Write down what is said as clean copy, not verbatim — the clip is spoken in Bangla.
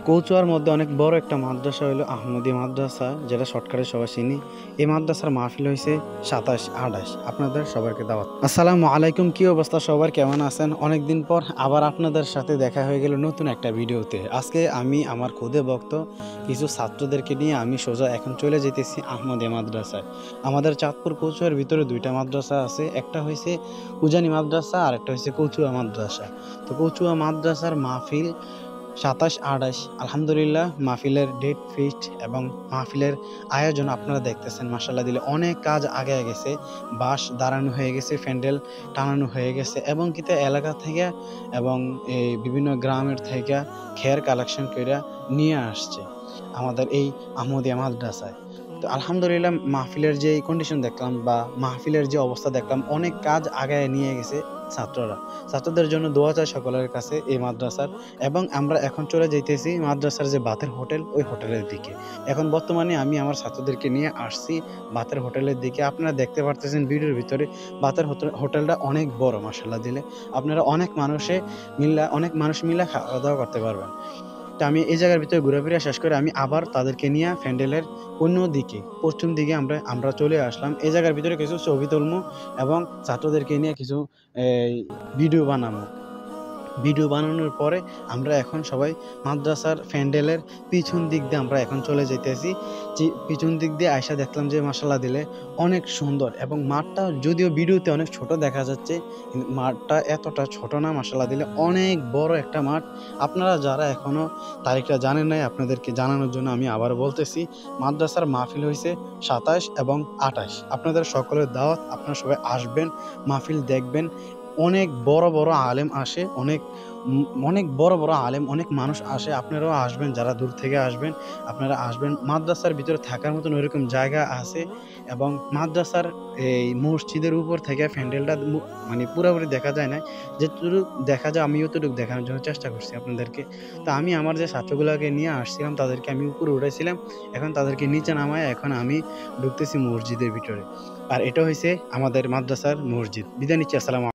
কচুয়ার মধ্যে অনেক বড় একটা মাদ্রাসা হলো আহমদী মাদ্রাসা, যেটা শর্টকাটে সবাই চিনি। এই মাদ্রাসার মাহফিল হয়েছে 27-28। আপনাদের সবাইকে দাওয়াত। আসসালামু আলাইকুম, কি অবস্থা সবার, কেমন আছেন? অনেকদিন পর আবার আপনাদের সাথে দেখা হয়ে গেল নতুন একটা ভিডিওতে। আজকে আমি আমার খুদে ভক্ত কিছু ছাত্রদেরকে নিয়ে আমি সোজা এখন চলে যেতেছি আহমদী মাদ্রাসায়। আমাদের চাঁদপুর কচুয়ার ভিতরে দুইটা মাদ্রাসা আছে, একটা হয়েছে উজানি মাদ্রাসা আর একটা হয়েছে কচুয়া মাদ্রাসা। তো কচুয়া মাদ্রাসার মাহফিল 27-28, আলহামদুলিল্লাহ। মাহফিলের ডেট ফিক্সড এবং মাহফিলের আয়োজন আপনারা দেখতেছেন, মাশাআল্লাহ দিলে অনেক কাজ আগে গেছে। বাঁশ দাঁড়ানো হয়ে গেছে, প্যান্ডেল টানানো হয়ে গেছে, এবং কিতা এলাকা থেকে এবং এই বিভিন্ন গ্রামের থেকে খের কালেকশন করে নিয়ে আসছে আমাদের এই আহমদিয়া মাদ্রাসায়। তো আলহামদুলিল্লাহ, মাহফিলের যে কন্ডিশন দেখলাম বা মাহফিলের যে অবস্থা দেখলাম, অনেক কাজ আগায় নিয়ে গেছে ছাত্ররা। ছাত্রদের জন্য দোয়া চাই সকলের কাছে এই মাদ্রাসার। এবং আমরা এখন চলে যাইতেছি মাদ্রাসার যে বাতের হোটেল, ওই হোটেলের দিকে। এখন বর্তমানে আমি আমার ছাত্রদেরকে নিয়ে আসছি বাতের হোটেলের দিকে। আপনারা দেখতে পারতেছেন ভিডিওর ভিতরে, বাতের হোটেলটা অনেক বড়, মাশাআল্লাহ দিলে। আপনারা অনেক মানুষ মিলে খাওয়া দাওয়া করতে পারবেন। তো আমি এই জায়গার ভিতরে ঘোরাফেরা শেষ করে আমি আবার তাদেরকে নিয়ে প্যান্ডেলের অন্য দিকে, পশ্চিম দিকে আমরা চলে আসলাম। এই জায়গার ভিতরে কিছু ছবি তুলবো এবং ছাত্রদেরকে নিয়ে কিছু ভিডিও বানাবো। ভিডিও বানানোর পরে আমরা এখন সবাই মাদ্রাসার প্যান্ডেলের পিছন দিক দিয়ে আমরা এখন চলে যাইতেছি। যে পিছন দিক দিয়ে আয়সা দেখলাম যে মাশাআল্লাহ দিলে অনেক সুন্দর, এবং মাঠটা যদিও ভিডিওতে অনেক ছোট দেখা যাচ্ছে, কিন্তু মাঠটা এতটা ছোট না, মাশাআল্লাহ দিলে অনেক বড় একটা মাঠ। আপনারা যারা এখনও তারিখটা জানেন নাই, আপনাদেরকে জানানোর জন্য আমি আবার বলতেছি, মাদ্রাসার মাহফিল হয়েছে 27 এবং 28। আপনাদের সকলের দাওয়াত, আপনারা সবাই আসবেন, মাহফিল দেখবেন। অনেক বড় বড় আলেম আসে, অনেক বড় বড় আলেম, অনেক মানুষ আসে। আপনারাও আসবেন, যারা দূর থেকে আসবেন আপনারা আসবেন। মাদ্রাসার ভিতরে থাকার মতন ওইরকম জায়গা আছে, এবং মাদ্রাসার এই মসজিদের উপর থেকে প্যান্ডেলটা মানে পুরোপুরি দেখা যায় না, যেটুকু দেখা যায় আমি অতটুকু দেখানোর জন্য চেষ্টা করছি আপনাদেরকে। তো আমি আমার যে ছাত্রগুলোকে নিয়ে আসছিলাম তাদেরকে আমি উপরে উঠেছিলাম, এখন তাদেরকে নিচে নামায় এখন আমি ঢুকতেছি মসজিদের ভিতরে। আর এটা হয়েছে আমাদের মাদ্রাসার মসজিদ। বিদায় নিচ্ছি, আসসালাম।